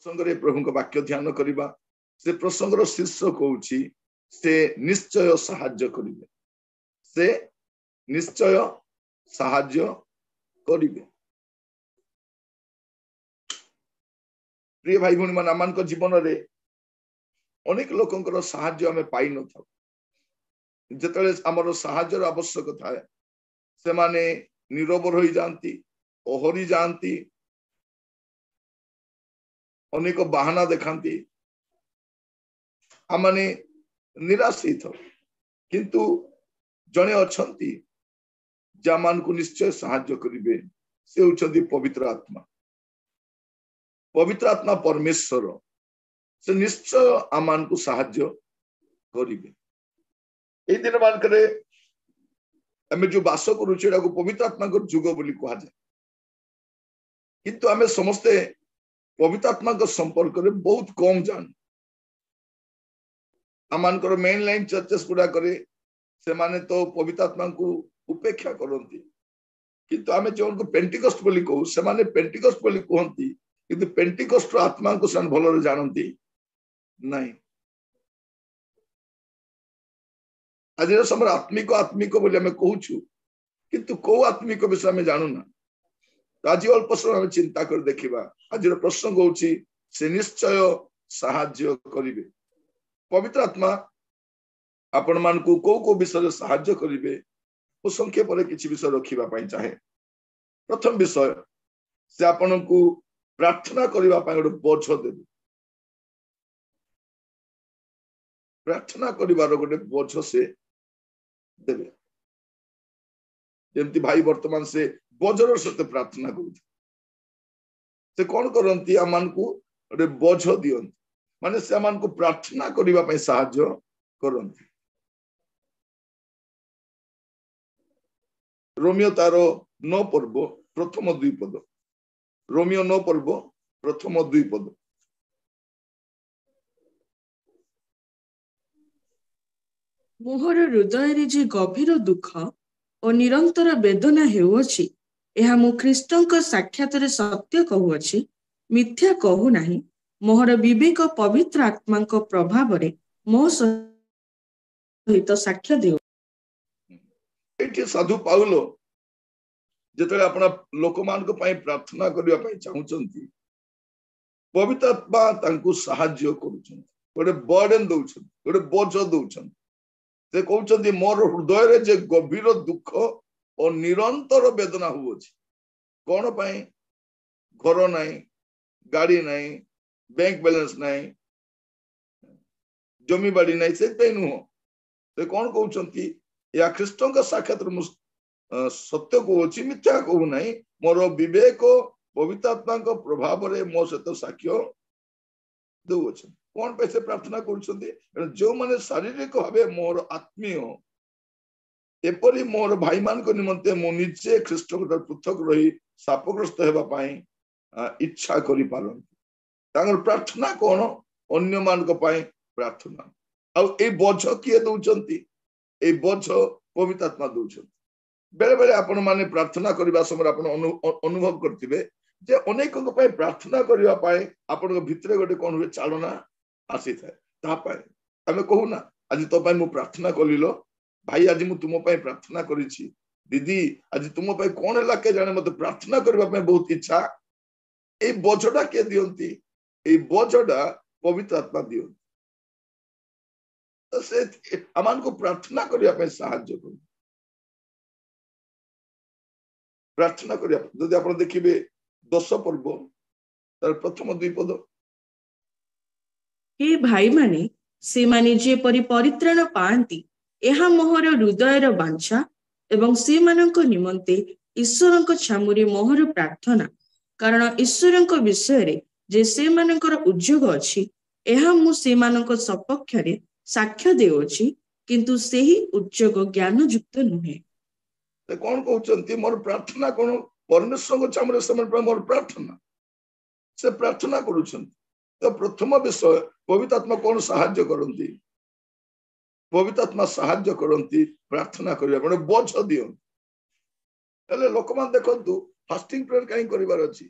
प्रसंग प्रभु वाक्य ध्यान करवा से प्रसंगर शीर्षक होउछि से निश्चय साहाय्य करिवे से निश्चय साहाय्य करिवे। प्रिय भाई भौणी मान आम जीवन रे अनेक लोकंकर साहाय्य आम पाई न था जिते आमर साहाय्यर आवश्यक थाए से माने नीरव रही जाती ओहरी जाती अनेक बाहाना देखाती आमने निराश हो किंतु जड़े अच्छा जमान को निश्चय साहाय्य करिवे से होउछंती पवित्र आत्मा। पवित्र आत्मा परमेश्वर से निश्चय आमान को साहाय्य करिवे। ए दिन मानकरे आमे जो बास करूछे को पवित्र आत्मा को जुग बोली कहा जाए किंतु आमे समस्ते पवित्र आत्मा को संपर्क में बहुत कम जान। आमानकर मेन लाइन चर्चेस गुड़ा करे से माने तो पवित्र आत्मा को उपेक्षा करती किंतु आमे जो उनको पेंटिकस्ट बोली कहू से माने पेंटिकस्ट बोली कहती किंतु पेंटिकस्ट आत्मा को सान भलरे जानती नहीं। आज समय आत्मिक आत्मिक बोली आमे कहूछु किंतु को आत्मिक विषय आमे जानूना। तो आज अल्प समय आमे चिंता कर देखिबा। आज प्रसंग होउछि से निश्चय साहाय्य करिवे। पवित्र आत्मा आपण मान को विषय साहाय्य करिवे ओ संक्षेप रे किछि विषय रखिबा पई चाहे। प्रथम विषय से आपण को प्रार्थना करिबा पई गोटे बोझ देबे। प्रार्थना करिवार गोटे बोझ से देबे जेमती भाई वर्तमान से बोझर सहित प्रार्थना करते से कौन करती आमान को गोटे बोझ दियंती माने से आमान को प्रार्थना करिबा पई साहाय्य करंती। रोमियो तार 9 पर्व प्रथम 2 पद। रोमियो 9 पर्व प्रथम 2 पद। मोहर हृदय रे जे गभीर दुख और निरंतर वेदना हेउछि एहा मु ख्रीष्टंक साक्षात रे सत्य कहूछि मिथ्या कहू नाही। मोहर विवेक पवित्र आत्मा को प्रभाव रे मो सहित साक्ष्य देउ। एठी साधु पाउलो जेतले अपना लोक मान को पई प्रार्थना करिया पई चाहुचंती पवित्र आत्मा तांको सहाय्य करूछन गोटे बर्डन दउछन गोटे बोझ दउछन। से कहउचंती मोर हृदय रे जे गभीर दुख और निरंतर वेदना हुउछि कोन पई घर नाही गाड़ी नाही बैंक बैलेंस नाही जमी बाड़ी नाही से पे नुह से कौन कहउचंती या ख्रीष्टों का साक्षात सत्य कहूँ मिथ्या कहू नहीं मोर विवेक पवित्र आत्मा को प्रभाव रे मो सहित साक्ष्य दउछन। कौन पे से प्रार्थना कर जो माने शारीरिक भावे मोर आत्मीय एपरी मोर भाई मान को निमंते मो निजे ख्रीष्ट पृथक रही शापग्रस्त हेबा पाई इच्छा करि पारन तांगर प्रार्थना कोन अन्य मान को पाई प्रार्थना आ ए बोझ किए दउचंती ए बोझ पवित्र आत्मा दउचंती। बेले बेले आपण माने प्रार्थना करबा समय आपण अनुभव करथिबे जे अनेक को पाई प्रार्थना करबा पाई आपण भितरे गोटे कोन हुए चालना आसी थाए ता पाई हमें कहू ना आज तो पाई मु प्रार्थना कलिलो भाई आज मु तुम पाई प्रार्थना करिछि दीदी आज तुम पाई कोन हला के जाने मते प्रार्थना करबा पाई बहुत इच्छा ए बोझडा के दियंती ए बोझडा पवित्र आत्मा दियंती। तो से अमान को प्रार्थना करबा पाई सहाय्य कर प्रार्थना करिया जदि आपण देखिबे 10 पर्व तार प्रथम 2 पद। हे भाई माने से माने जे परि परित्राण पांती एहा मोहर हृदयर बांछा एवं से मानक निमंते ईश्वरक छामुरे मोहर प्रार्थना कारण ईश्वरक विषय रे जे से मानकर उद्योग अछि एहा मु से मानक सपक्ष रे साक्ष्य देउछि किंतु सेही उद्योग ज्ञान युक्त नुहे। कौन कहउचंती मोर प्रार्थना कोन परमेश्वर को छामुरे समय मोर प्रार्थना से प्रार्थना करूछंती। तो प्रथम विषय पवित्र आत्मा कौन साहाय्य करती पवित्र आत्मा साहाय्य करती प्रार्थना करिया गोटे बोझ दियंती। लोक मान देखंतु फास्टिंग प्रेयर कहीं करिवार अछि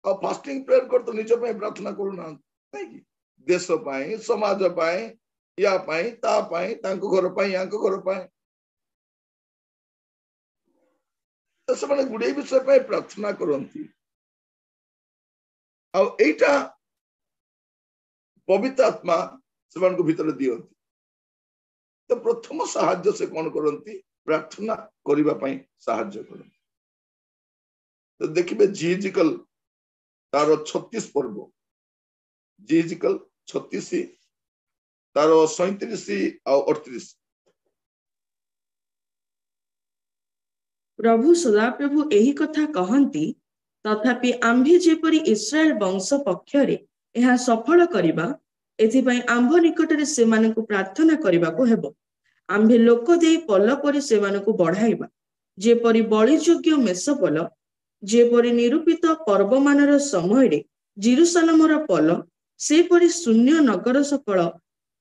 ଆଉ ଫାଷ୍ଟିଂ ପ୍ରେୟାର କରି ତ ନିଜ ପାଇଁ ପ୍ରାର୍ଥନା କରୁନାହାନ୍ତି ନାଇଁ କି? ଦେଶ ପାଇଁ, ସମାଜ ପାଇଁ, ୟା ପାଇଁ, ତା ପାଇଁ, ତାଙ୍କ ଘର ପାଇଁ, ୟାଙ୍କ ଘର ପାଇଁ, ତ ସେମାନେ ଗୁଡେ ବିଷୟ ପାଇଁ ପ୍ରାର୍ଥନା କରନ୍ତି। ଆଉ ଏଇଟା ପବିତ୍ର ଆତ୍ମା ସେମାନଙ୍କ ଭିତରେ ଦିଅନ୍ତି। ତ ପ୍ରଥମ ସାହାଯ୍ୟ ସେ କଣ କରନ୍ତି? ପ୍ରାର୍ଥନା କରିବା ପାଇଁ ସାହାଯ୍ୟ କରନ୍ତି। ତ ଦେଖିବେ ଜିହିଜିକଲ ତାର 36 ପର୍ବ, ଜିହିଜିକଲ 36 ତାର 37 ଆଉ 38। ପ୍ରଭୁ ସଦାପ୍ରଭୁ ଏହି କଥା କହନ୍ତି, ତଥାପି ଆମ୍ଭେ ଯେପରି ଇସ୍ରାଏଲ ବଂଶ ପକ୍ଷରେ ଏହା ସଫଳ କରିବା, ଏଥିପାଇଁ ଆମ୍ଭ ନିକଟରେ ସେମାନଙ୍କୁ ପ୍ରାର୍ଥନା କରିବାକୁ ହେବ। ଆମ୍ଭେ ଲୋକ ଦେଇ ପଲ ପରି ସେମାନଙ୍କୁ ବଢାଇବା, ଯେପରି ବଳିଯୋଗ୍ୟ ମେଷପଲ, ଯେପରି ନିରୂପିତ ପର୍ବମାନର ସମୟରେ ଜିରୁସାଲମର ପଲ, ସେପରି ଶୂନ୍ୟ ନଗର ସକଳ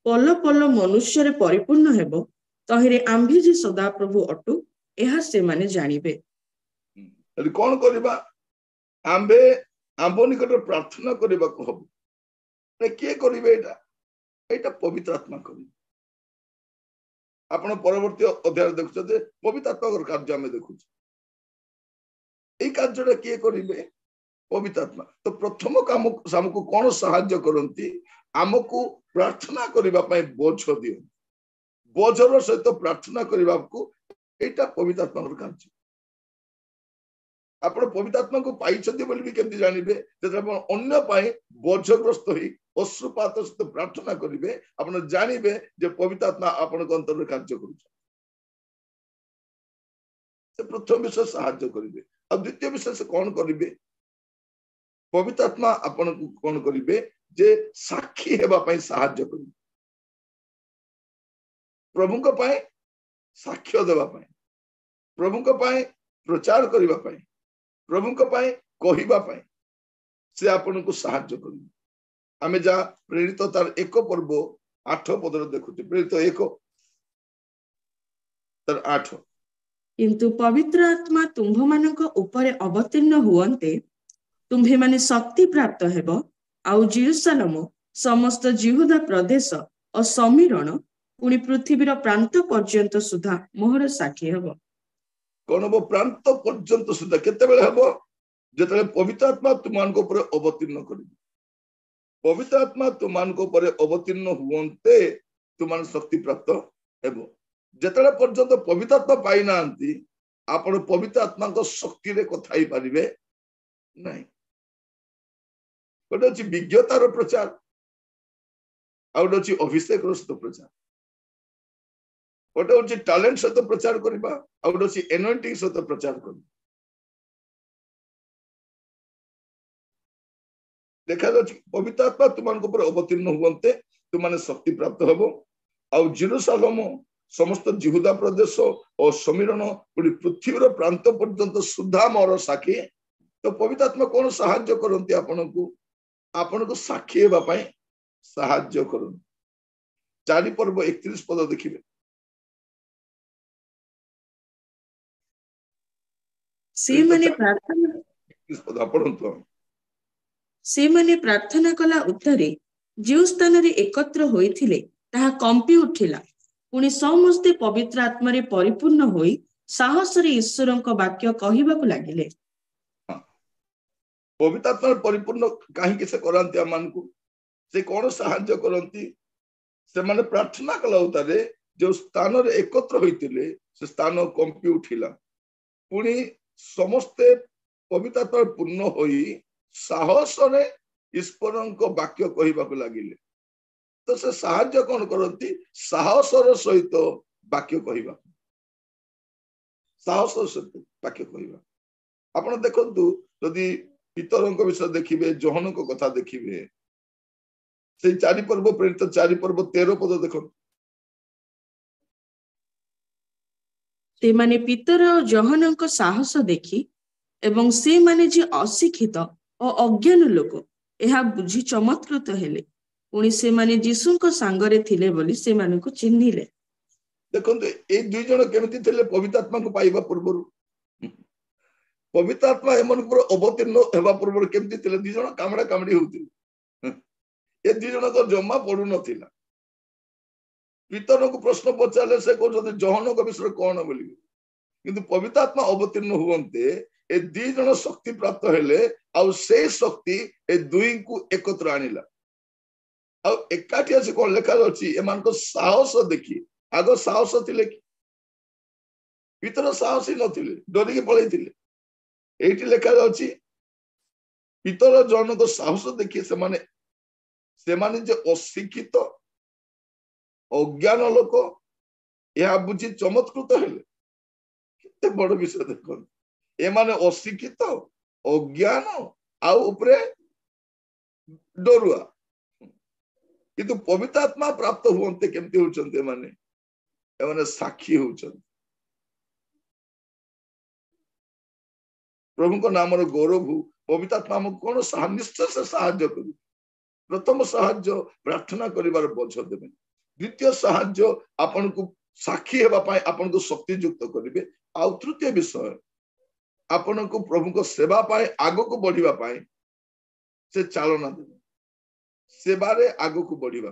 ପଲ ପଲ ମନୁଷ୍ୟରେ ପରିପୂର୍ଣ୍ଣ ହେବ। ତହିଁରେ ଆମ୍ଭେ ଯେ ସଦାପ୍ରଭୁ ଅଟୁ, ଏହା ସେମାନେ ଜାଣିବେ। କଣ କରିବା? ଆମ୍ଭେ ଆମ୍ଭ ନିକଟରେ ପ୍ରାର୍ଥନା କରିବାକୁ ହବ। କିଏ କରିବେ ଏଇଟା? ଏଇଟା ପବିତ୍ର ଆତ୍ମା କରିବେ। ଆପଣ ପରବର୍ତ୍ତୀ ଅଧ୍ୟାୟରେ ଦେଖୁଛନ୍ତି ପବିତ୍ର ଆତ୍ମାଙ୍କର କାର୍ଯ୍ୟ ଆମେ ଦେଖୁଛୁ। ଏଇ କାର୍ଯ୍ୟଟା କିଏ କରିବେ? ପବିତ୍ର ଆତ୍ମା। ତ ପ୍ରଥମ କାମ ଆମକୁ କଣ ସାହାଯ୍ୟ କରନ୍ତି? ଆମକୁ ପ୍ରାର୍ଥନା କରିବା ପାଇଁ ବୋଝ ଦିଅନ୍ତି। ବୋଝର ସହିତ ପ୍ରାର୍ଥନା କରିବାକୁ ଏଇଟା ପବିତ୍ର ଆତ୍ମାଙ୍କର କାର୍ଯ୍ୟ। ଆପଣ ପବିତ୍ର ଆତ୍ମାକୁ ପାଇଛନ୍ତି ବୋଲି ବି କେମିତି ଜାଣିବେ? ଯେତେବେଳେ ଆପଣ ଅନ୍ୟ ପାଇଁ ବୋଝଗ୍ରସ୍ତ ହୋଇ ଅଶ୍ରୁପାତ ସହିତ ପ୍ରାର୍ଥନା କରିବେ, ଆପଣ ଜାଣିବେ ଯେ ପବିତ୍ର ଆତ୍ମା ଆପଣଙ୍କ ଅନ୍ତରରେ କାର୍ଯ୍ୟ କରୁଛନ୍ତି। ସେ ପ୍ରଥମ ବିଷୟ ସାହାଯ୍ୟ କରିବେ। ଆଉ ଦ୍ୱିତୀୟ ବିଷୟ ସେ କଣ କରିବେ? ପବିତ୍ର ଆତ୍ମା ଆପଣଙ୍କୁ କଣ କରିବେ? ଯେ ସାକ୍ଷୀ ହେବା ପାଇଁ ସାହାଯ୍ୟ କରିବେ। ପ୍ରଭୁଙ୍କ ପାଇଁ ସାକ୍ଷ୍ୟ ଦେବା ପାଇଁ, ପ୍ରଭୁଙ୍କ ପାଇଁ ପ୍ରଚାର କରିବା ପାଇଁ, ପ୍ରଭୁଙ୍କ ପାଇଁ କହିବା ପାଇଁ ସେ ଆପଣଙ୍କୁ ସାହାଯ୍ୟ କରିବେ। ଆମେ ଯାହା ପ୍ରେରିତ ତାର 1 ପର୍ବ 8 ପଦରେ ଦେଖୁଛୁ। ପ୍ରେରିତ 1 ତାର 8। କିନ୍ତୁ ପବିତ୍ର ଆତ୍ମା ତୁମ୍ଭମାନଙ୍କ ଉପରେ ଅବତୀର୍ଣ୍ଣ ହୁଅନ୍ତେ, ତୁମ୍ଭେମାନେ ଶକ୍ତି ପ୍ରାପ୍ତ ହେବ, ଆଉ ଜିରୁସାଲମ, ସମସ୍ତ ଜିହୁଦା ପ୍ରଦେଶ ଓ ସମୀରଣ, ପୁଣି ପୃଥିବୀର ପ୍ରାନ୍ତ ପର୍ଯ୍ୟନ୍ତ ସୁଦ୍ଧା ମୋହର ସାକ୍ଷୀ ହେବ। କଣ ହବ? ପ୍ରାନ୍ତ ପର୍ଯ୍ୟନ୍ତ ସୁଦ୍ଧା। କେତେବେଳେ ହବ? ଯେତେବେଳେ ପବିତ୍ର ଆତ୍ମା ତୁମମାନଙ୍କ ଉପରେ ଅବତୀର୍ଣ୍ଣ କରିବେ। ପବିତ୍ର ଆତ୍ମା ତୁମମାନଙ୍କ ଉପରେ ଅବତୀର୍ଣ୍ଣ ହୁଅନ୍ତେ ତୁମମାନେ ଶକ୍ତି ପ୍ରାପ୍ତ ହେବ। ଯେତେବେଳେ ପର୍ଯ୍ୟନ୍ତ ପବିତ୍ର ଆତ୍ମା ପାଇନାହାନ୍ତି, ଆପଣ ପବିତ୍ର ଆତ୍ମାଙ୍କ ଶକ୍ତିରେ କଥା ହେଇପାରିବେ ନାହିଁ। ଗୋଟେ ଅଛି ବିଜ୍ଞତାର ପ୍ରଚାର, ଆଉ ଗୋଟେ ଅଛି ଅଭିଷେକର ସହିତ ପ୍ରଚାର। ଗୋଟେ ହଉଛି ଟ୍ୟାଲେଣ୍ଟ ସହିତ ପ୍ରଚାର କରିବା, ଆଉ ଗୋଟେ ଅଛି ଏନଏଣ୍ଟିଂ ସହିତ ପ୍ରଚାର କରିବା। ଦେଖାଯାଉଛି ପବିତ୍ର ଆତ୍ମା ତୁମମାନଙ୍କ ଉପରେ ଅବତୀର୍ଣ୍ଣ ହୁଅନ୍ତେ ତୁମମାନେ ଶକ୍ତି ପ୍ରାପ୍ତ ହେବ, ଆଉ ଜିରୁସାଲମ, ସମସ୍ତ ଜିହୁଦା ପ୍ରଦେଶ ଓ ସମୀରଣ, ପୁଣି ପୃଥିବୀର ପ୍ରାନ୍ତ ପର୍ଯ୍ୟନ୍ତ ସୁଦ୍ଧା ମୋର ସାକ୍ଷୀ। ତ ପବିତ୍ର ଆତ୍ମା କଣ ସାହାଯ୍ୟ କରନ୍ତି? ଆପଣଙ୍କୁ ସାକ୍ଷୀ ହେବା ପାଇଁ ସାହାଯ୍ୟ କରନ୍ତି। 4 ପର୍ବ 31 ପଦ ଦେଖିବେ। ସେମାନେ ପ୍ରାର୍ଥନା କଲା ଉତ୍ତରେ ଯେଉଁ ସ୍ଥାନରେ ଏକତ୍ର ହୋଇଥିଲେ ତାହା କମ୍ପି ଉଠିଲା। ପୁଣି ସମସ୍ତେ ପବିତ୍ର ଆତ୍ମାରେ ପରିପୂର୍ଣ୍ଣ ହୋଇ ସାହସରେ ଈଶ୍ୱରଙ୍କ ବାକ୍ୟ କହିବାକୁ ଲାଗିଲେ। ପବିତ୍ର ଆତ୍ମାରେ ପରିପୂର୍ଣ୍ଣ କାହିଁକି ସେ କରାନ୍ତି ଆମମାନଙ୍କୁ? ସେ କଣ ସାହାଯ୍ୟ କରନ୍ତି? ସେମାନେ ପ୍ରାର୍ଥନା କଲା ଉତ୍ତରେ ଯେଉଁ ସ୍ଥାନରେ ଏକତ୍ର ହୋଇଥିଲେ ସେ ସ୍ଥାନ କମ୍ପି ଉଠିଲା। ପୁଣି ସମସ୍ତେ ପବିତ୍ର ଆତ୍ମାରେ ପୂର୍ଣ୍ଣ ହୋଇ ସାହସରେ ଈଶ୍ୱରଙ୍କ ବାକ୍ୟ କହିବାକୁ ଲାଗିଲେ। ତ ସେ ସାହାଯ୍ୟ କଣ କରନ୍ତି? ସାହସର ସହିତ ବାକ୍ୟ କହିବା। ସାହସର ସହିତ ବାକ୍ୟ କହିବା। ଆପଣ ଦେଖନ୍ତୁ, ଯଦି ପିତରଙ୍କ ବିଷୟ ଦେଖିବେ, ଯୋହନଙ୍କ କଥା ଦେଖିବେ, ସେଇ 4 ପର୍ବ ପ୍ରେରିତ 4 ପର୍ବ 13 ପଦ ଦେଖନ୍ତୁ। ସେମାନେ ପିତର ଓ ଯୋହନଙ୍କ ସାହସ ଦେଖି ଏବଂ ସେମାନେ ଯେ ଅଶିକ୍ଷିତ ଓ ଅଜ୍ଞାନ ଲୋକ ଏହା ବୁଝି ଚମତ୍କୃତ ହେଲେ। ପୁଣି ସେମାନେ ଯୀଶୁଙ୍କ ସାଙ୍ଗରେ ଥିଲେ ବୋଲି ସେମାନଙ୍କୁ ଚିହ୍ନିଲେ। ଦେଖନ୍ତୁ ଏଇ 2 ଜଣ କେମିତି ଥିଲେ ପବିତ୍ର ଆତ୍ମାକୁ ପାଇବା ପୂର୍ବରୁ? पवित्र आत्मा एमन पर अवतीर्ण हेबा पूर्व केमती थिले दी जण कामड़ा कामड़ी होउथिले ए दी जण को जम्मा पडु नथिला पीतर को प्रश्न पचारे से कहते जहन को विषय कौन बोली किंतु पवित्र आत्मा अवतीर्ण हुवंते ए दी जण शक्ति प्राप्त हेले आ से शक्ति ए दुई को एकत्र आनिला आ एकाठी आसी कोन लेखा अछि एमान को साहस देखि आगो साहस थिले कि पीतर साहसी नथिले डरी के पळैथिले एठी लेखा अछि पीतर जन को साहस देखि से माने जे अशिक्षित अज्ञान लोक यह बुझी चमत्कृत हेले केते बड़ विषय देखो एमाने अशिक्षित अज्ञान आ उपरे डरुआ किंतु पवित्र आत्मा प्राप्त हुवंते केमती होचंते एमाने साक्षी होचंते प्रभु को नाम रो गौरव पवित्र आत्मा हमको कोन निश्चय से सहायता करू प्रथम सहायता प्रार्थना करिवार बोझ देबे द्वितीय सहायता आपन को साक्षी हेबा पाए आपन को शक्ति युक्त करिवे आ तृतीय विषय आपन को प्रभु को सेवा पाए आगो को बढ़िबा पाए से चालना देबे सेवारे आगो को बढ़िबा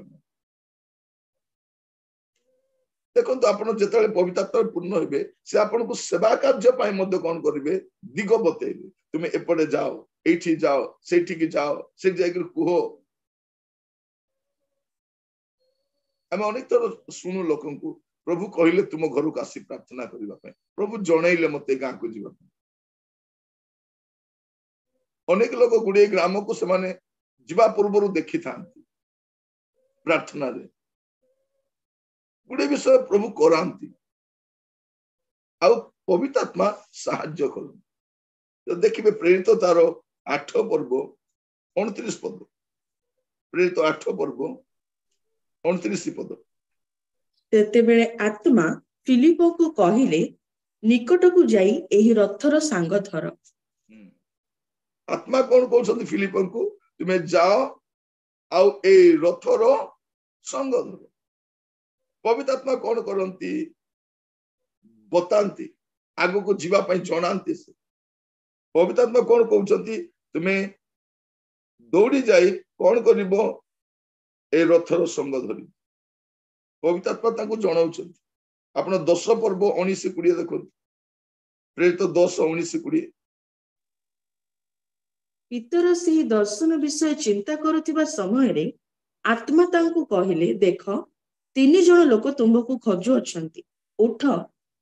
देखो तो आपन जेतले पवित्र आत्मा पूर्ण हेबे से आपन को सेवा कार्य पाए मध्य कोन करिवे दिग बतेइबे तुमे एपडे जाओ एठी जाओ सेठी की जाओ से जाइकर कुहो आम अनेक थर शुणु लोक प्रभु कहले तुम घर को आसी प्रार्थना करने प्रभु जनइले मत गाँ को जीवा अनेक लोक गुड़े ग्राम को से जीवा पूर्व देखी था प्रार्थना रे गुड़े विषय प्रभु करांती आ पवित्र आत्मा साहाय्य कर तो देखिए प्रेरित तार 8 पर्व 29 पद प्रेरित 8 पर्व 29 पद तेतेबेले आत्मा फिलिपो को कहिले निकट को जाई एही रथर सांग धर आत्मा कौन कहते फिलिपन को तुम्हें जाओ आ रथर संग धर पवित्र आत्मा कौन करती बताती आगो को जीवा जनाती से पवित्र आत्मा कौन कहते तुम्हें दौड़ी जाई कौन करिबो ए रथर संग धरी पवित्र आत्मा जनाऊँ आप 10 पर्व 19-20 देखो प्रेरित 10:19-20 पीतर से दर्शन विषय चिंता करुवा समय आत्मा तांकु कहले देख 3 जन लोक तुमको खोजु अछंती उठ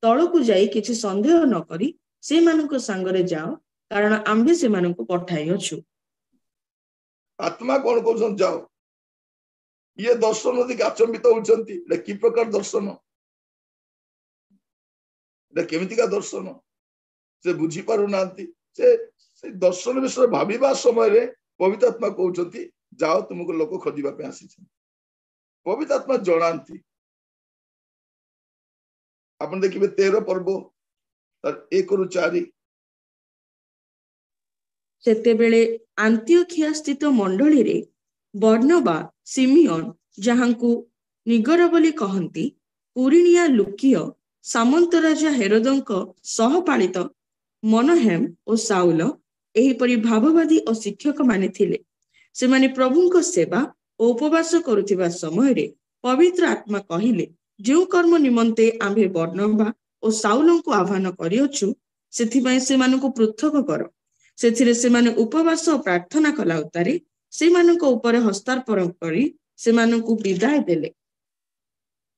तल को जाई किछि संदेह न करी से मानको संगरे जाओ कारण आम्भे से मानको पठाई अछु आत्मा कौन कहउछन जाओ ये दर्शन देखि आचंबित होउछंती कि प्रकार दर्शन केमितिका दर्शन से बुझी पारु नांती से दर्शन विषय भाविबा समय रे पवित्र आत्मा कहउछंती जाओ तुमको लोक खोजिबा पे आसी पवित्र आत्मा जनांती अपन देखिबे 13 पर्व 1-4 सेतेबेले आंतियोखिया स्थित मंडली रे बर्नबा सिमियोन जहांकु निगर बोली कहंती कुरिनिया लुकियो सामंत राजा हेरोदंक सहपालित मनहेम और साउल एहीपरि भाववादी और शिक्षक माने थिले से माने प्रभुंक सेवा और उपवास करुथिबा समय रे पवित्र आत्मा कहिले जो कर्म निमंते आम्भे बर्नबा और साउलंकु आह्वान करियोछु सेथिबाई से मानको पृथक कर सेथिरे से माने उपवास और प्रार्थना कला उतारे से मानको ऊपर हस्तार्पण करी से मानको विदाय देले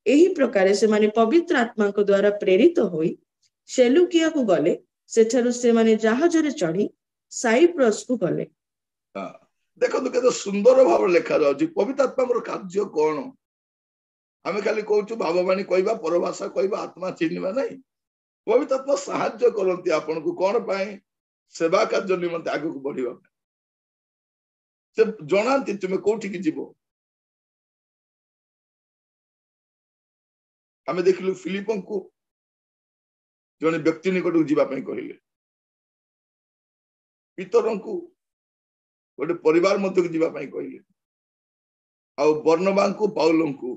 एही प्रकार से माने पवित्र आत्मा को द्वारा प्रेरित होई सेलुकिया को गले सेठारु से माने जहाज रे चढ़ी साइप्रस को गले देखो तो केते सुंदर भाव लेखा जाउची पवित्र आत्मा मोर कार्य कोन आमे खाली कहउछु भाववाणी कहबा परभाषा कहबा आत्मा चिन्हबा नहीं पवित्र आत्मा सहायता करंती आपन को कोन पाए सेवा कार्य निमंते आगु को बढ़िबा से जनांती तुमे कोठी की जीवो आमे देखिलु फिलिपन को जने व्यक्ति निकट को जीवा पई कहिले पीतरन को गोटे परिवार मध्य को जीवा पई कहिले आ बर्नबा को पाउलन को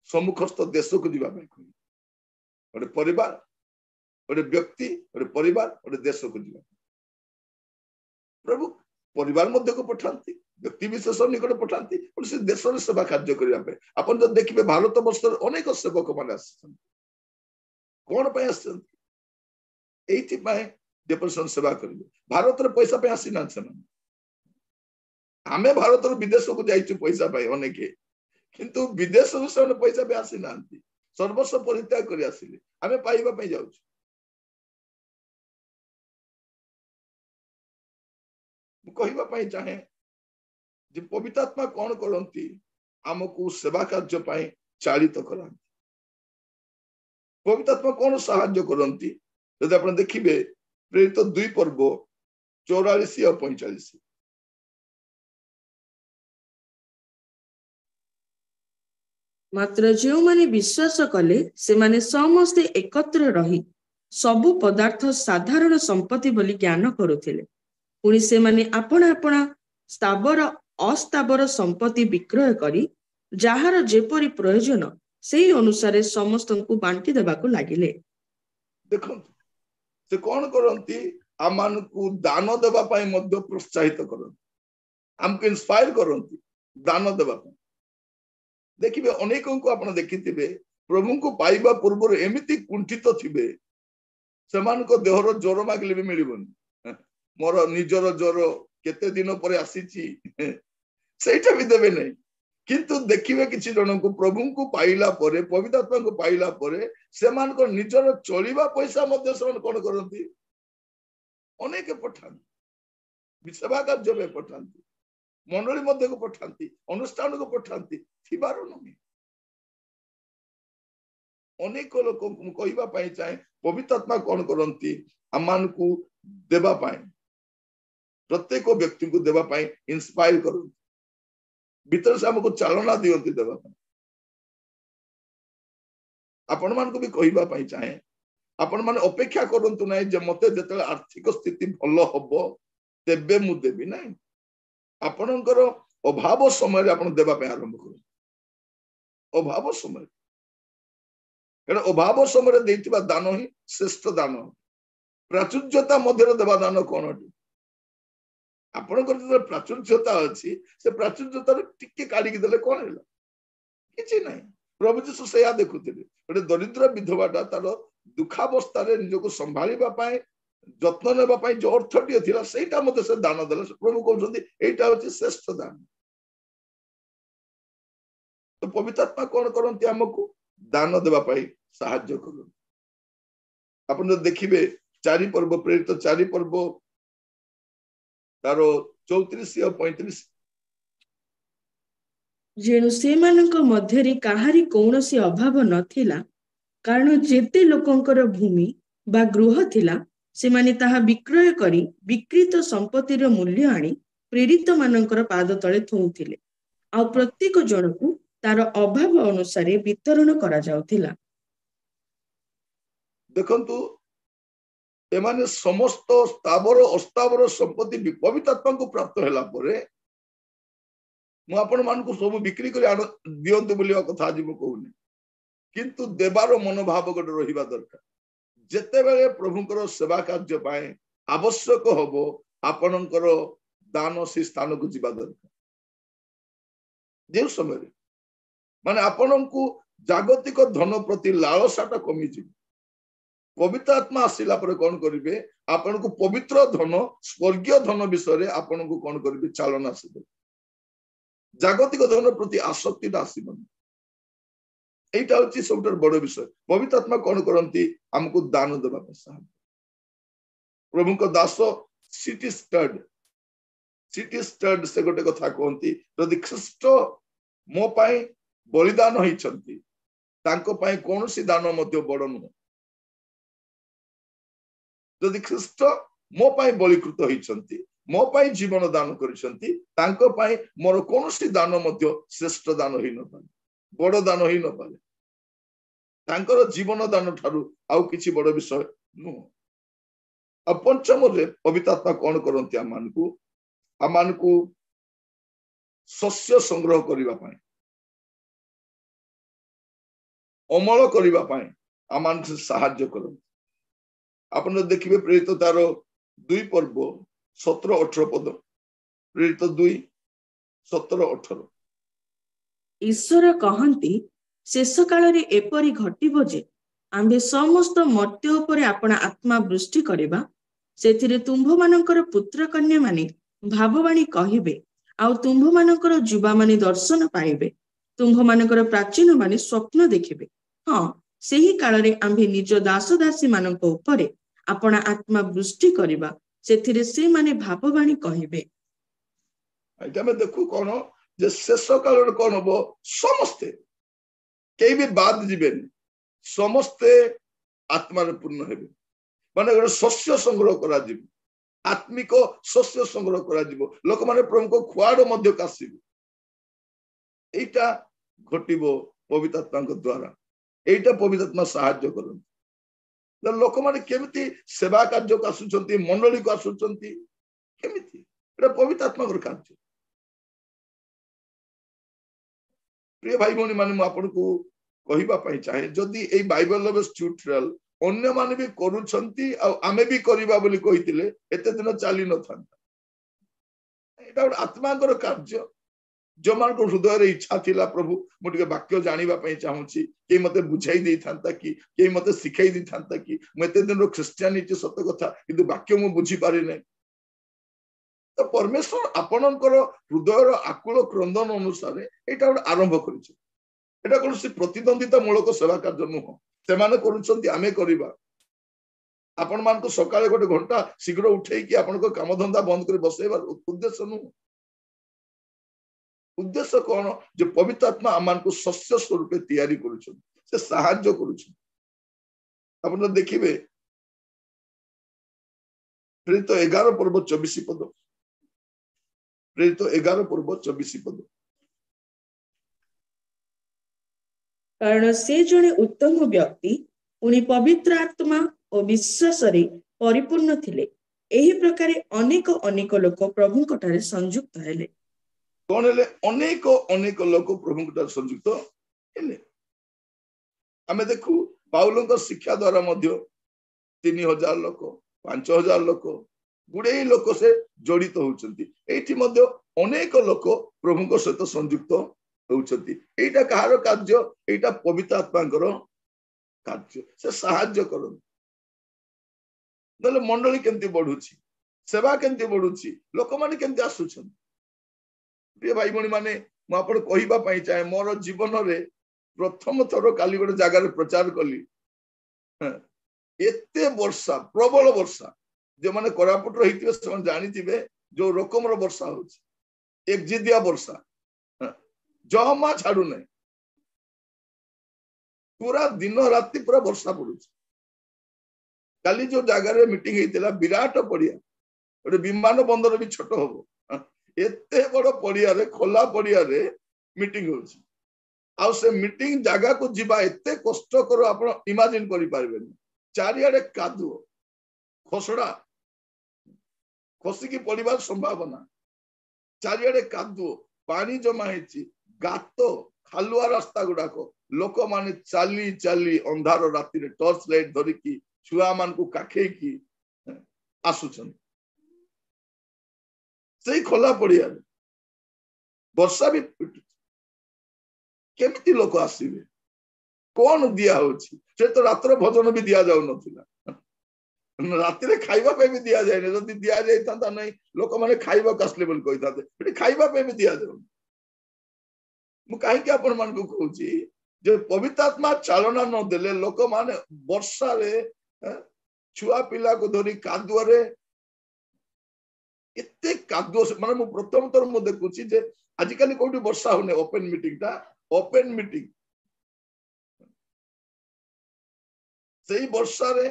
सम्मुखस्थ देश को जीवा पई कहिले गोटे परिवार गोटे व्यक्ति गोटे परिवार गोटे देश को जीवा प्रभु परिवार मध्य को पठाती व्यक्ति विशेष निकट पठाती से देश सेवा कार्य करने आप देखिए भारत वर्ष अनेक सेवक मैंने कौन आसपाई सेवा करेंगे भारत पैसा पे आसी ना आमे भारत विदेश को जाइए पैसा पाई अनेक किंतु विदेश से पैसा पे आसी ना सर्वस्व परित्याग कर आसिले आमे पाइबा पे जाउछ कहवा पाई चाहे जे पवित्र आत्मा कौन करती आमको सेवा कार्य पाई चालित करांती पवित्र आत्मा कौन साहाय्य करती यदि आप देखिए प्रेरित 2 पर्व 44 और 45 मात्र जो माने विश्वास कले से माने समस्ते एकत्र रही सबु पदार्थ साधारण संपत्ति बोली ज्ञान करुथिले पुणी से माने आपण आपण स्थावर अस्थावर संपत्ति विक्रय करी जहार जेपरी प्रयोजन सेही अनुसार समस्त को बांटी देबाकू लागिले देखो से कौन करती आम को दान देवा पाई मध्य प्रोत्साहित करती आमको इंस्पायर करती दान देवा पाई देखिए अनेकों को आप देखिथिबे प्रभु को पाइबा पूर्व एमती कुंठित थिबे सेमान को देहर ज्वर मागले भी मिलबनी मोर निजर ज्वर केते दिन पर आसीची सेटा भी देबे नहीं किंतु देखिए किसी जन को प्रभु को पाइला परे पवित्र आत्मा को पाइला परे सेमान को निजर चलिबा पैसा मध्य सेमान कोन करंती अनेक पठांती सेवा कार्य में पठांती मंडली मध्य को पठांती अनुष्ठान को पठांती थिबारो नहीं अनेक लोक कहवा पाई चाहे पवित्र आत्मा कौन करती आमान को देवा पाई प्रत्येक व्यक्ति को देवा पाई इंस्पायर करती भीतर से हमको चालना दियंती देवा पाई आपण मान को भी कहवा पाई चाहे आपण मान अपेक्षा करंतु नाही जे मते जते आर्थिक स्थिति भलो हबो तेबे मु देबी नाही आपणकर अभाव समय आप देवा आरंभ कर अभाव समय अभाव समय देइतिबा दान ही श्रेष्ठ दान प्राचुर्यता मध्य देवा दान कौन आपणकर प्राचुर्यता अच्छी से प्राचुर्यता टिके काढ़ी देले कौन है किसी ना प्रभु जीशु से देखुते गोटे दरिद्र विधवाटा तार दुखावस्था निजक संभाळा जत्न नेबा जो अर्थटी थिला सेटा मते से दान देले प्रभु कहउछन्ती एटा होछि श्रेष्ठ दान तो पवित्र आत्मा कौन करंती हमको दान देबा पाई सहाय्य करन आपण देखिबे 4 पर्व प्रेरित 4 पर्व तारो 34 और 35 जेनु से मानक मध्यरी काहारी कोनोसी अभाव नथिला कारण जेते लोकंकर भूमि बा गृह थिला से माने ताहा विक्रय करी विकृत संपत्तिर मूल्य आनी प्रेरित मानकर पाद तले थौथिले आ प्रत्येक जन को तार अभाव अनुसार वितरण करा जाउथिला देखंतु एमाने समस्त स्थावर अस्थावर संपत्ति पवित्र आत्मा को प्राप्त होला परे मु आपण मान को सब बिक्री करी दियंतु बोलिया कथा आज मु कहूनी किंतु देवार मनोभाव गोटे रहिबा दरकार जेते बेले प्रभुंकर सेवा कार्य पाए आवश्यक हबो आपणकर दान से स्थान को जीवा दरकार जे समय माने आपण को जागतिक धन प्रति लालसाटा कमी जी पवित्र आत्मा आसिला पर कौन करिवे आपण को पवित्र धन स्वर्गीय धन विषय आपण को कौन करिवे चालना आसीबे जागतिक धन प्रति आसक्ति आसीबनी एटा होची सबटर बड़ विषय पवित्र आत्मा कौन करंती हमको दान देबा साहब प्रभु को दास सिटी स्टड से गोटे कथा कहती यदि ख्रीष्ट मो पाई बलिदान होइछंती तांको पाई कोनोसी दान मध्य बड़ नुह यदि ख्रीष्ट मो पाई बलिकृत होइछंती मो पाई जीवन दान करिसंती तांको पाई मोर कोनोसी दान मध्य श्रेष्ठ दान होई न पाए बड़ दान होई न पाए तांकर जीवन दान ठारू आउ किछि बड़ विषय नु अब पंचम रे पवित्र आत्मा कौन करंती आमान को शस्य संग्रह करिबा पाए अमल करिबा पाए आमान से सहाय्य करंती ଆପଣ ଦେଖିବେ ପ୍ରେରିତ ତାର 2 पर्व 17-18 पद, प्रेरित 2:17-18। ईश्वर कहती शेष काल एपरी घटिब जे आम्भे समस्त मर्त्य उपरे आपण आत्मा वृष्टि करिबा, सेथिरे तुम्भ मानकर पुत्र कन्या माने भाववाणी कहिबे, आउ तुम्भ मानकर युवा माने दर्शन पाइबे, तुम्भ मानकर प्राचीन माने स्वप्न देखिबे। हाँ, सेही कालरे आम्भे निज दास दासी मानक उपरे आपण आत्मा वृष्टि करिबा, सेथिरे से माने भाववाणी कहिबे। एटा में देखु कोन जे शेष काल कोन हो, समस्ते केई भी बाद जीवेन, समस्ते आत्मा रे पूर्ण हेबे। माने गोटे शस्य संग्रह करा जीव, आत्मिक शस्य संग्रह करा जीव, लोक माने प्रभु को खुआड़ मध्य कासिबे। एटा घटिबो पवित्र आत्मा को द्वारा, एटा पवित्र आत्मा सहाय्य करन। लोक माने केमिति सेवा कार्य को आसुचंती, मंडली को आसुचंती, केमिति एटा पवित्र आत्मा को कार्य। प्रिय भाई भौणी माने मु आपन को कहिबा पई चाहे, जदि ए बाइबल रे ट्यूटोरियल अन्य माने भी करूछंती आ आमे भी करिबा बोली कहितिले एते दिन चाली न थांता। एटा आत्मा को कार्य, जो मान को हृदय रे इच्छा थिला प्रभु मु टिके वाक्य जानिबा पई चाहूची, के मते बुझाई दे थांता कि के मते सिखाई दे थांता कि मु एते दिन रो क्रिश्चियनिटी सत्य कथा किंतु वाक्य मु बुझी पारि नै। तो परमेश्वर आपणकर हृदय रो आकुल क्रंदन अनुसार एटा आरंभ करिछ। एटा कोन से प्रतिद्वंदिता मूलक सेवा कार्य नुह, से माने करूछंती आमे करिबा। आपण मान को सकाळे गोटे घंटा शीघ्र उठेई कि आपण को काम धंदा बंद कर बसेबार उद्देश्य नु। उद्देश्य कोन जे पवित्र आत्मा आमान को शस्य स्वरूप तैयारी करूछन, से सहाय्य करूछन। आपण देखिबे प्रेरित 11 पर्व 24 पद, प्रेरित 11 पर्व 24 पद। कारण से जने उत्तम व्यक्ति उनी पवित्र आत्मा और विश्वास रे परिपूर्ण थिले, एही प्रकारे अनेक अनेक लोक प्रभु कटारे संयुक्त हेले। कौन हेले? अनेक अनेक लोक प्रभु कटारे संयुक्त हेले। आमे देखु पाउलों को शिक्षा द्वारा मध्य 3000 लोक 5000 लोक गुडे लोक से जड़ित होउचंती। एठी मध्य अनेक लोक प्रभु को सहित संयुक्त होउचंती। एटा कहार कार्य? एटा पवित्र आत्मा कार्य, से सहाय्य करन। नले मंडली केमती बढ़ुची, सेवा केमती बढ़ुची, लोक माने केमती आसुछन। प्रिय भाई भणी माने मु आपण कहिबा पई चाहे, मोर जीवन रे प्रथम थर काली गोटे जगह रे प्रचार कली, एते वर्षा, प्रबल वर्षा, जो माने कोरापुट रहिथिबे से जानिथिबे जो रकम रो वर्षा होची, एक जिदिया वर्षा जमा छाड़ू नहीं, पूरा दिन राति पूरा वर्षा पड़ू। काली जो जगह मीटिंग होता विराट पड़िया, गोटे विमान बंदर भी छोट हम, एते बड़ पड़िया रे, खोला पड़िया रे मीटिंग होची। आउ से मीटिंग जगह को जीवा एते कष्टकर आप इमेजिन करि पारबेनी। चारियाडे कादुओ, खसड़ा, खसिकी पड़िबार संभावना, चारियाडे कादुओ, पानी जमा हेची, गात, खालुआ रास्ता गुड़ाक, लोक माने चाली चाली अंधार राति रे टॉर्च लाइट धरिकी छुआ मान को काखेकी आसुछन। सेही खोला पड़िया वर्षा भी पिटुछ, केमिति लोक आसीबे? कौन दिया होची? से तो रात्र भोजन भी दिया जाउ नथिला, राति रे खाइबा पे भी दिया जाय नै। जदि दिया जाय थांता नै लोक माने खाइबा कासले बोल कहि थाते, एठी खाइबा पे भी दिया जाउ। मु काहे कि आपण मान को कहूची जे पवित्र आत्मा चालना न देले लोक माने वर्षा रे छुआ पिला को धरी कादुआ रे, एते कादुआ से माने मु प्रथम थर मु देखुची जे आजिकाली कोठी वर्षा होने, ओपन मीटिंग ता ओपन मीटिंग, सेही वर्षा रे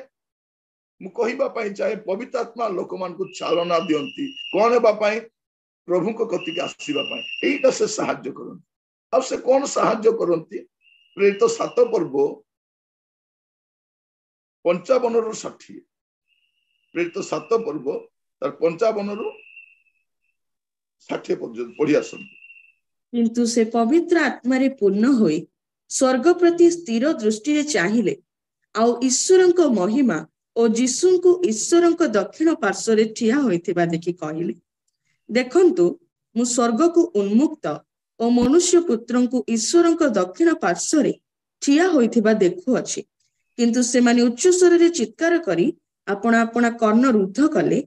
मु कहिबा पई चाहे पवित्र आत्मा लोक मान को चालना दियंती। कोन हेबा पई? प्रभु को कति के आसीबा पई। एटा से सहाय्य करन। अब से कौन सहाय्य करती? प्रेरित 7 पर्व 55 रु 60, प्रेरित 7 पर्व 55 रु 60 पर्यंत पढ़ी आसन। किंतु से पवित्र आत्मा रे पूर्ण होई स्वर्ग प्रति स्थिर दृष्टि रे चाहिले, आउ ईश्वरंको महिमा ଓ ଯୀଶୁଙ୍କୁ ଈଶ୍ୱରଙ୍କ ଦକ୍ଷିଣ ପାର୍ଶ୍ୱରେ ଠିଆ ହୋଇଥିବା ଦେଖି କହିଲେ, ଦେଖନ୍ତୁ ମୁଁ ସ୍ୱର୍ଗକୁ ଉନ୍ମୁକ୍ତ ଓ ମନୁଷ୍ୟ ପୁତ୍ରଙ୍କୁ ଈଶ୍ୱରଙ୍କ ଦକ୍ଷିଣ ପାର୍ଶ୍ୱରେ ଠିଆ ହୋଇଥିବା ଦେଖୁଅଛି। କିନ୍ତୁ ସେମାନେ ଉଚ୍ଚ ସ୍ୱରରେ ଚିତ୍କାର କରି ଆପଣା ଆପଣା କର୍ଣ୍ଣ ରୁଦ୍ଧ କଲେ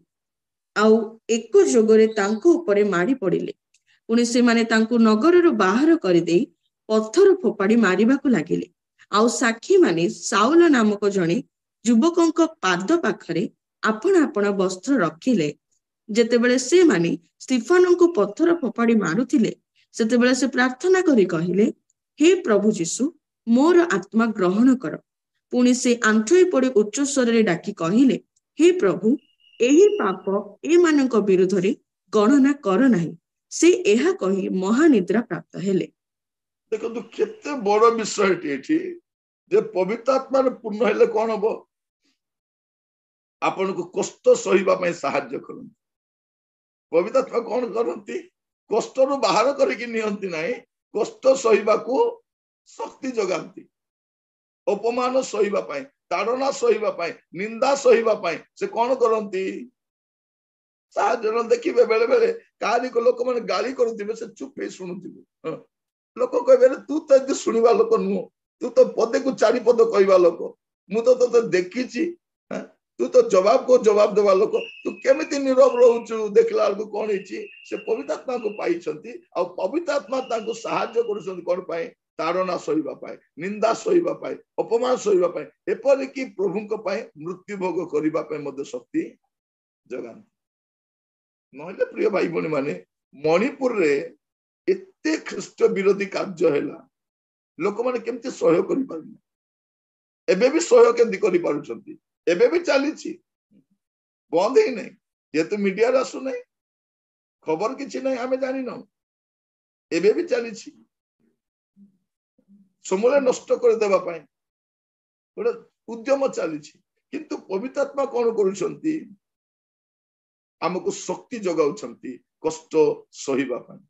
ଆଉ ଏକ ଯୋଗରେ ତାଙ୍କ ଉପରେ ମାଡ଼ି ପଡ଼ିଲେ। ପୁଣି ସେମାନେ ତାଙ୍କୁ ନଗରରୁ ବାହାର କରିଦେଇ ପଥର ଫୋପାଡ଼ି ମାରିବାକୁ ଲାଗିଲେ। ଆଉ ସାକ୍ଷୀମାନେ ସାଉଲ ନାମକ ଜଣେ ଯୁବକଙ୍କ ପାଦ ପାଖରେ ଆପଣା ଆପଣା ବସ୍ତ୍ର ରଖିଲେ। ଯେତେବେଳେ ସେମାନେ ସ୍ତିଫାନଙ୍କୁ ପଥର ଫୋପାଡ଼ି ମାରୁଥିଲେ, ସେତେବେଳେ ସେ ପ୍ରାର୍ଥନା କରି କହିଲେ, ହେ ପ୍ରଭୁ ଯୀଶୁ, ମୋର ଆତ୍ମା ଗ୍ରହଣ କର। ପୁଣି ସେ ଆଣ୍ଠୁଇ ପଡ଼ି ଉଚ୍ଚ ସ୍ୱରରେ ଡାକି କହିଲେ, ହେ ପ୍ରଭୁ, ଏହି ପାପ ଏମାନଙ୍କ ବିରୁଦ୍ଧରେ ଗଣନା କର ନାହିଁ। ସେ ଏହା କହି ମହାନିଦ୍ରା ପ୍ରାପ୍ତ ହେଲେ। ଦେଖନ୍ତୁ କେତେ ବଡ ବିଷୟଟି ଏଠି, ଯେ ପବିତ୍ର ଆତ୍ମାରେ ପୂର୍ଣ୍ଣ ହେଲେ କଣ ହବ? ଆପଣଙ୍କୁ କଷ୍ଟ ସହିବା ପାଇଁ ସାହାଯ୍ୟ କରନ୍ତି। ପବିତ୍ର ଆତ୍ମା କଣ କରନ୍ତି? କଷ୍ଟରୁ ବାହାର କରିକି ନିଅନ୍ତି ନାହିଁ, କଷ୍ଟ ସହିବାକୁ ଶକ୍ତି ଯୋଗାନ୍ତି। ଅପମାନ ସହିବା ପାଇଁ, ତାଡ଼ନା ସହିବା ପାଇଁ, ନିନ୍ଦା ସହିବା ପାଇଁ ସେ କଣ କରନ୍ତି? ସାହାଯ୍ୟ ଦେଖିବେ। ବେଳେ ବେଳେ କାହାରିକୁ ଲୋକମାନେ ଗାଳି କରୁଥିବେ, ସେ ଚୁପ ହେଇ ଶୁଣୁଥିବେ। ଲୋକ କହିବେ, ତୁ ତ ଏମିତି ଶୁଣିବା ଲୋକ ନୁହଁ, ତୁ ତ ପଦେକୁ ଚାରି ପଦ କହିବା ଲୋକ, ମୁଁ ତ ତତେ ଦେଖିଛି, ତୁ ତ ଜବାବକୁ ଜବାବ ଦେବା ଲୋକ, ତୁ କେମିତି ନୀରବ ରହୁଛୁ? ଦେଖିଲା ବେଳକୁ କଣ ହେଇଛି? ସେ ପବିତ୍ର ଆତ୍ମାକୁ ପାଇଛନ୍ତି, ଆଉ ପବିତ୍ର ଆତ୍ମା ତାଙ୍କୁ ସାହାଯ୍ୟ କରୁଛନ୍ତି କଣ ପାଇଁ? ତାଡ଼ନା ସହିବା ପାଇଁ, ନିନ୍ଦା ସହିବା ପାଇଁ, ଅପମାନ ସହିବା ପାଇଁ, ଏପରିକି ପ୍ରଭୁଙ୍କ ପାଇଁ ମୃତ୍ୟୁ ଭୋଗ କରିବା ପାଇଁ ମଧ୍ୟ ଶକ୍ତି ଯୋଗାନ୍ତି। ନହେଲେ ପ୍ରିୟ ଭାଇ ଭଉଣୀ ମାନେ, ମଣିପୁରରେ ଏତେ ଖ୍ରୀଷ୍ଟ ବିରୋଧୀ କାର୍ଯ୍ୟ ହେଲା, ଲୋକମାନେ କେମିତି ସହ୍ୟ କରିପାରିଲେ? ଏବେ ବି ସହ୍ୟ କେମିତି କରିପାରୁଛନ୍ତି? ଏବେ ବି ଚାଲିଛି, ବନ୍ଦ ହେଇନାହିଁ। ଯେହେତୁ ମିଡିଆରେ ଆସୁନାହିଁ, ଖବର କିଛି ନାହିଁ, ଆମେ ଜାଣିନାହୁଁ, ଏବେ ବି ଚାଲିଛି। ସମୂଳେ ନଷ୍ଟ କରିଦେବା ପାଇଁ ଗୋଟେ ଉଦ୍ୟମ ଚାଲିଛି। କିନ୍ତୁ ପବିତ୍ର ଆତ୍ମା କଣ କରୁଛନ୍ତି? ଆମକୁ ଶକ୍ତି ଯୋଗାଉଛନ୍ତି କଷ୍ଟ ସହିବା ପାଇଁ।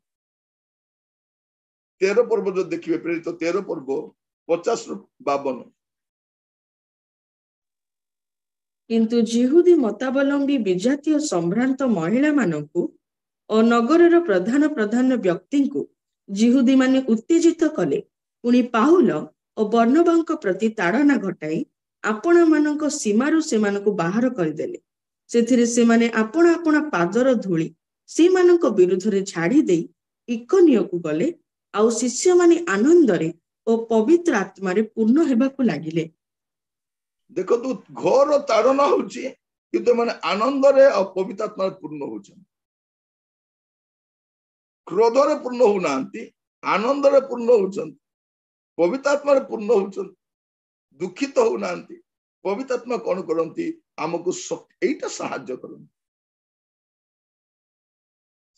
13 ପର୍ବ ଯଦି ଦେଖିବେ, ପ୍ରେରିତ 13 ପର୍ବ 50-52। କିନ୍ତୁ ଯିହୁଦୀ ମତାବଲମ୍ବୀ ବିଜାତୀୟ ସମ୍ଭ୍ରାନ୍ତ ମହିଳାମାନଙ୍କୁ ଓ ନଗରର ପ୍ରଧାନ ପ୍ରଧାନ ବ୍ୟକ୍ତିଙ୍କୁ ଯିହୁଦୀମାନେ ଉତ୍ତେଜିତ କଲେ। ପୁଣି ପାଉଲ ଓ ବର୍ଣ୍ଣବାଙ୍କ ପ୍ରତି ତାଡ଼ନା ଘଟାଇ ଆପଣମାନଙ୍କ ସୀମାରୁ ସେମାନଙ୍କୁ ବାହାର କରିଦେଲେ। ସେଥିରେ ସେମାନେ ଆପଣା ଆପଣା ପାଦର ଧୂଳି ସେମାନଙ୍କ ବିରୁଦ୍ଧରେ ଝାଡ଼ି ଦେଇ ଇକୋନିୟକୁ ଗଲେ। ଆଉ ଶିଷ୍ୟମାନେ ଆନନ୍ଦରେ ଓ ପବିତ୍ର ଆତ୍ମାରେ ପୂର୍ଣ୍ଣ ହେବାକୁ ଲାଗିଲେ। ଦେଖନ୍ତୁ, ଘୋର ତାଡ଼ନା ହଉଛି, କିନ୍ତୁ ଏମାନେ ଆନନ୍ଦରେ ଆଉ ପବିତ୍ର ଆତ୍ମାରେ ପୂର୍ଣ୍ଣ ହଉଛନ୍ତି। କ୍ରୋଧରେ ପୂର୍ଣ୍ଣ ହଉନାହାନ୍ତି, ଆନନ୍ଦରେ ପୂର୍ଣ୍ଣ ହଉଛନ୍ତି, ପବିତ୍ର ଆତ୍ମାରେ ପୂର୍ଣ୍ଣ ହଉଛନ୍ତି, ଦୁଃଖିତ ହଉନାହାନ୍ତି। ପବିତ୍ର ଆତ୍ମା କଣ କରନ୍ତି? ଆମକୁ ଏଇଟା ସାହାଯ୍ୟ କରନ୍ତି।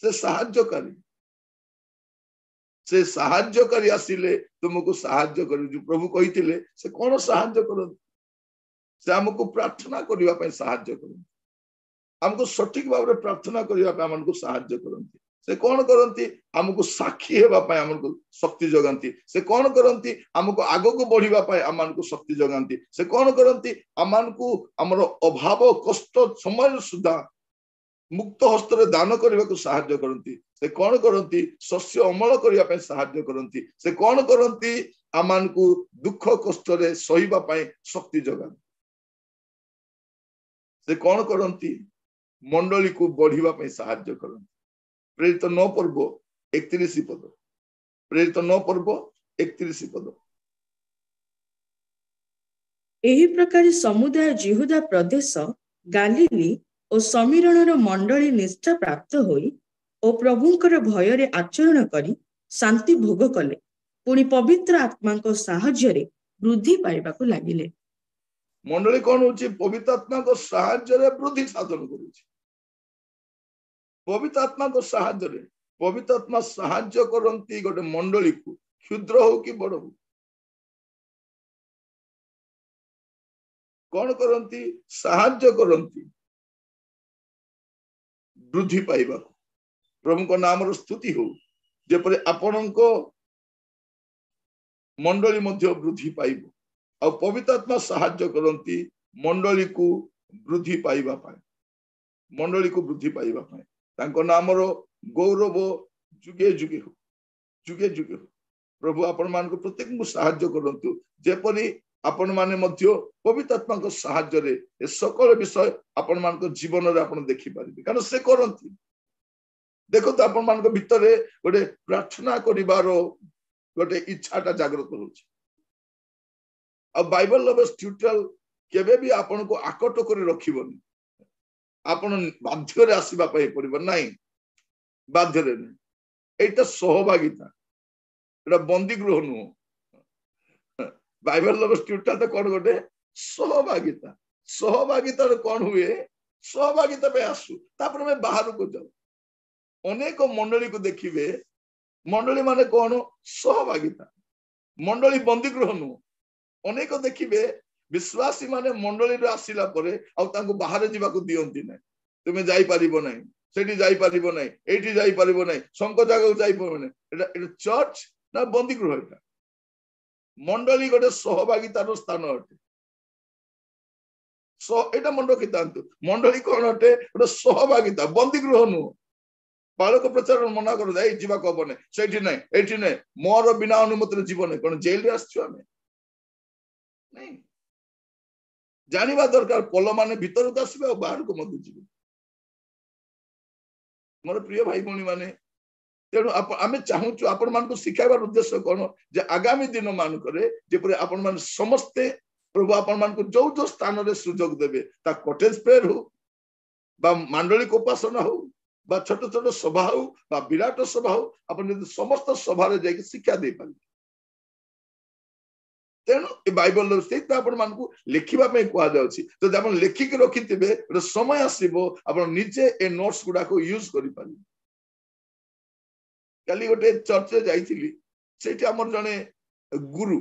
ସେ ସାହାଯ୍ୟକାରୀ ଆସିଲେ ତୁମକୁ ସାହାଯ୍ୟ କରିବେ। ପ୍ରଭୁ କହିଥିଲେ ସେ କଣ ସାହାଯ୍ୟ କରନ୍ତି? ସେ ଆମକୁ ପ୍ରାର୍ଥନା କରିବା ପାଇଁ ସାହାଯ୍ୟ କରନ୍ତି, ଆମକୁ ସଠିକ ଭାବରେ ପ୍ରାର୍ଥନା କରିବା ପାଇଁ ଆମକୁ ସାହାଯ୍ୟ କରନ୍ତି। ସେ କଣ କରନ୍ତି? ଆମକୁ ସାକ୍ଷୀ ହେବା ପାଇଁ ଆମକୁ ଶକ୍ତି ଯୋଗାନ୍ତି। ସେ କଣ କରନ୍ତି? ଆମକୁ ଆଗକୁ ବଢିବା ପାଇଁ ଆମକୁ ଶକ୍ତି ଯୋଗାନ୍ତି। ସେ କଣ କରନ୍ତି? ଆମକୁ ଆମର ଅଭାବ କଷ୍ଟ ସମୟରେ ସୁଦ୍ଧା ମୁକ୍ତ ହସ୍ତରେ ଦାନ କରିବାକୁ ସାହାଯ୍ୟ କରନ୍ତି। ସେ କଣ କରନ୍ତି? ଶସ୍ୟ ଅମଳ କରିବା ପାଇଁ ସାହାଯ୍ୟ କରନ୍ତି। ସେ କଣ କରନ୍ତି? ଆମକୁ ଦୁଃଖ କଷ୍ଟରେ ସହିବା ପାଇଁ ଶକ୍ତି ଯୋଗାନ୍ତି। ସେ କଣ କରନ୍ତି? ମଣ୍ଡଳୀକୁ ବଢିବା ପାଇଁ ସାହାଯ୍ୟ କରନ୍ତି। ପ୍ରେରିତ 9 ପର୍ବ 31 ପଦ। ପ୍ରେରିତ 9 ପର୍ବ 31 ପଦ। ଏହି ପ୍ରକାର ସମୁଦାୟ ଯିହୁଦା ପ୍ରଦେଶ, ଗାଲିଲି ଓ ସମୀରଣର ମଣ୍ଡଳୀ ନିଷ୍ଠା ପ୍ରାପ୍ତ ହୋଇ ଓ ପ୍ରଭୁଙ୍କର ଭୟରେ ଆଚରଣ କରି ଶାନ୍ତି ଭୋଗ କଲେ। ପୁଣି ପବିତ୍ର ଆତ୍ମାଙ୍କ ସାହାଯ୍ୟରେ ବୃଦ୍ଧି ପାଇବାକୁ ଲାଗିଲେ। ମଣ୍ଡଳୀ କଣ ହଉଛି? ପବିତ୍ର ଆତ୍ମାଙ୍କ ସାହାଯ୍ୟରେ ବୃଦ୍ଧି ସାଧନ କରୁଛି। ପବିତ୍ର ଆତ୍ମାଙ୍କ ସାହାଯ୍ୟରେ, ପବିତ୍ର ଆତ୍ମା ସାହାଯ୍ୟ କରନ୍ତି ଗୋଟେ ମଣ୍ଡଳୀକୁ, କ୍ଷୁଦ୍ର ହଉ କି ବଡ ହଉ। କଣ କରନ୍ତି? ସାହାଯ୍ୟ କରନ୍ତି ବୃଦ୍ଧି ପାଇବାକୁ। ପ୍ରଭୁଙ୍କ ନାମର ସ୍ତୁତି ହଉ। ଯେପରି ଆପଣଙ୍କ ମଣ୍ଡଳୀ ମଧ୍ୟ ବୃଦ୍ଧି ପାଇବ। ଆଉ ପବିତ୍ର ଆତ୍ମା ସାହାଯ୍ୟ କରନ୍ତି ମଣ୍ଡଳୀକୁ वृद्धि पाइबा पाए मंडली को वृद्धि पाइबा पाए तांको नामर गौरव जुगे जुगे हो जुगे जुगे हो प्रभु आपण मान को प्रत्येक को सहाय्य करंतु जेपरि आपण माने मध्य पवित्र आत्मा को सहाय्य रे ए सकल विषय आपण मान को जीवन रे आपण देखि पारिबे कारण से करंती देखो तो आपण मान को भीतर गोटे प्रार्थना करिवार गोटे इच्छाटा जागृत होछि अब बाइबल लवर्स ट्यूटोरियल केबे भी आपण को आकट कर रखिबनी आपण बाध्य रे आसीबा पई पड़िबो नाही बाध्य रे नहीं एटा सहभागिता एटा बंदी गृह नु बाइबल लवर्स ट्यूटोरियल तो कोन गोटे सहभागिता सहभागिता रे कोन हुए सहभागिता पे आसु तापर में बाहर को जाऊ अनेक मंडली को देखिबे मंडली माने कोन सहभागिता मंडली बंदी गृह नु अनेक देखिबे विश्वासी माने मंडली रे आसिला परे आ तांको बाहर जीवा को दियंती नै तुमे जाई परिबो नै सेठी जाई परिबो नै एठी जाई परिबो नै संक जागा जाई परिबो नै एटा चर्च ना बंदी गृह एटा मंडली गोटे सहभागितार स्थान अटे सो एटा मंडो कितांतु मंडली कोन अटे गोटे सहभागिता बंदी गृह नु बालक प्रचार मना कर जाई जीवा को बने सेठी नै एठी नै मोर बिना अनुमति रे जीवन कोन जेल रे आछो हमें नहीं जानिबा दरकार पल माने भीतर को आसीबे और बाहर को मत जीवे मोर प्रिय भाई भणी माने तेणु आमे चाहूचु आपण मान को सिखाइबार उद्देश्य कोन जे आगामी दिन मान करे जेपरे आपण मान समस्ते प्रभु आपण मान को जो जो स्थान रे सुयोग देबे ता कॉटेज प्रेयर हो बा मंडली को उपासना हो बा छोट छोट सभा हो बा विराट सभा हो आपण समस्त सभा रे जाई शिक्षा दे पारि तेणु ए बाइबल से आपण मान को लिखिबा पे कुआ जाउछि तो आपण लेखि के रखिथिबे रे समय आसीबो आपण निजे ए नोट्स गुडा को यूज करि पारि काली गोटे चर्च रे जाईथिली सेठी हमर जने गुरु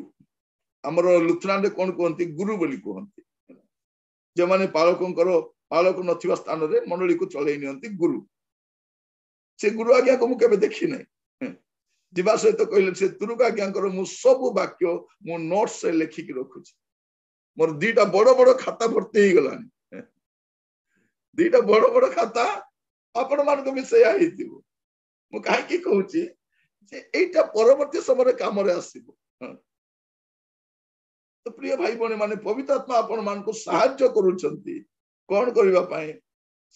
हमर लुथरान रे कोन कोंती गुरु बोली कोंती जे माने पालक नथिबा स्थान रे मंडली को चलै नियंती गुरु से गुरु आज्ञा को मु केबे देखि नै जीवा सहित कहले से तुरुका आज्ञा कर मु सब वाक्य मु नोट्स से लिखि के रखुछि मोर दीटा बड़ बड़ खाता भर्ती ही गलानी दीटा बड़ बड़ खाता आपण मान को विषय आइतिबो मु काहे की कहूछि जे एटा परवर्ती समय काम रे आसीबो तो प्रिय भाई बने माने पवित्र आत्मा आपण मान को सहाय्य करूछंती कोन करबा पाए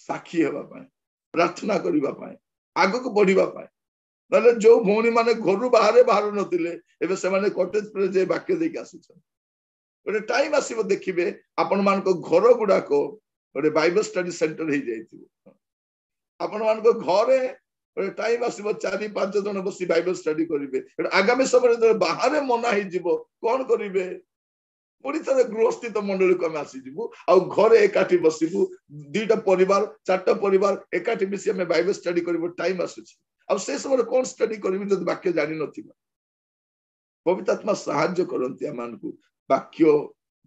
साक्षी हेबा पाए प्रार्थना करबा पाए आगो को बढ़िबा पाए नले जो भौणी माने घर बाहर नथिले एबे से माने कॉटेज पर जे वाक्य देके आसीछ ओटे टाइम आसीबो देखिबे आपण मान को घर गुडा को ओटे बाइबल स्टडी सेंटर ही जाइथिबो आपण मान को घरे ओटे टाइम आसीबो 4-5 जन बसी बाइबल स्टडी करिवे आगामी समय बाहर मना ही जीवो कोन करिवे पुरी तरह गृहस्थित मंडली को हम आसी जीवु आ घरे एकाठी बसिबु दुईटा परिवार 4टा परिवार एकाठी मिसी हम बाइबल स्टडी करबो टाइम आसुछि अब से समय कौन स्टडी करी जब वाक्य जानी नथिबा पवित्र आत्मा सहाय्य करंती मान को वाक्य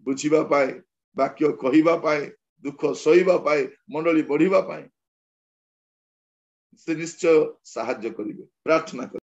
बुझिबा पाए वाक्य कहिबा पाए दुख सहिबा पाए मंडली बढ़िबा पाए से निश्चय सहाय्य करिवे प्रार्थना कर